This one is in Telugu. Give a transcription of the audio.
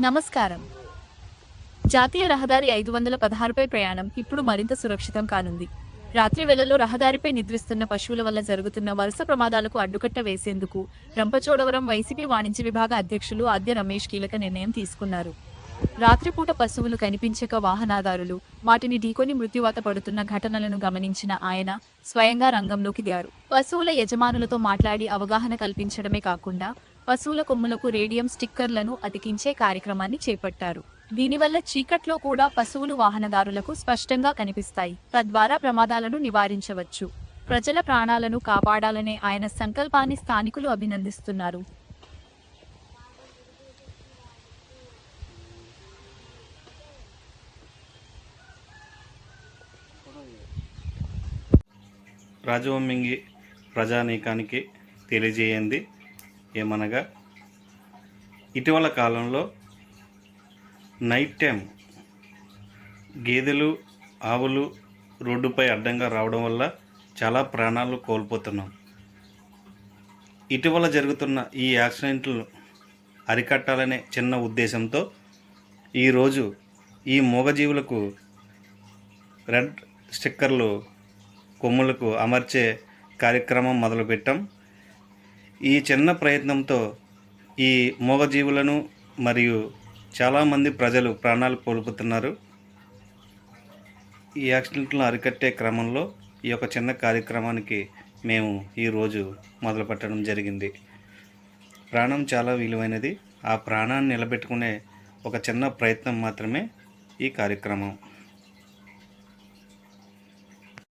నమస్కారం. జాతీయ రహదారి 516పై ప్రయాణం ఇప్పుడు మరింత సురక్షితం కానుంది. రాత్రి వేళల్లో రహదారిపై నిద్రిస్తున్న పశువుల వల్ల జరుగుతున్న వరుస ప్రమాదాలకు అడ్డుకట్ట వేసేందుకు రంపచోడవరం వైసీపీ వాణిజ్య విభాగ అధ్యక్షులు ఆద్య రమేష్ కీలక నిర్ణయం తీసుకున్నారు. రాత్రిపూట పశువులు కనిపించక వాహనదారులు వాటిని ఢీకొని మృత్యువాత పడుతున్న ఘటనలను గమనించిన ఆయన స్వయంగా రంగంలోకి దిగారు. పశువుల యజమానులతో మాట్లాడి అవగాహన కల్పించడమే కాకుండా పశువుల కొమ్ములకు రేడియం స్టిక్కర్లను అతికించే కార్యక్రమాన్ని చేపట్టారు. దీనివల్ల చీకట్లో కూడా పశువులు వాహనదారులకు స్పష్టంగా కనిపిస్తాయి. తద్వారా ప్రమాదాలను నివారించవచ్చు. ప్రజల ప్రాణాలను కాపాడాలనే ఆయన సంకల్పాన్ని స్థానికులు అభినందిస్తున్నారు. రాజవొమ్మింగి ప్రజానీకానికి తెలియజేయండి ఏమనగా, ఇటీవల కాలంలో నైట్ టైం గేదెలు ఆవులు రోడ్డుపై అడ్డంగా రావడం వల్ల చాలా ప్రాణాలు కోల్పోతున్నాం. ఇటీవల జరుగుతున్న ఈ యాక్సిడెంట్లు అరికట్టాలనే చిన్న ఉద్దేశంతో ఈరోజు ఈ మూగజీవులకు రెడ్ స్టిక్కర్లు కొమ్ములకు అమర్చే కార్యక్రమం మొదలుపెట్టాం. ఈ చిన్న ప్రయత్నంతో ఈ మూగజీవులను మరియు చాలామంది ప్రజలు ప్రాణాలు కోల్పోతున్నారు. ఈ యాక్సిడెంట్లను అరికట్టే క్రమంలో ఈ యొక్క చిన్న కార్యక్రమానికి మేము ఈరోజు మొదలుపెట్టడం జరిగింది. ప్రాణం చాలా విలువైనది. ఆ ప్రాణాన్ని నిలబెట్టుకునే ఒక చిన్న ప్రయత్నం మాత్రమే ఈ కార్యక్రమం.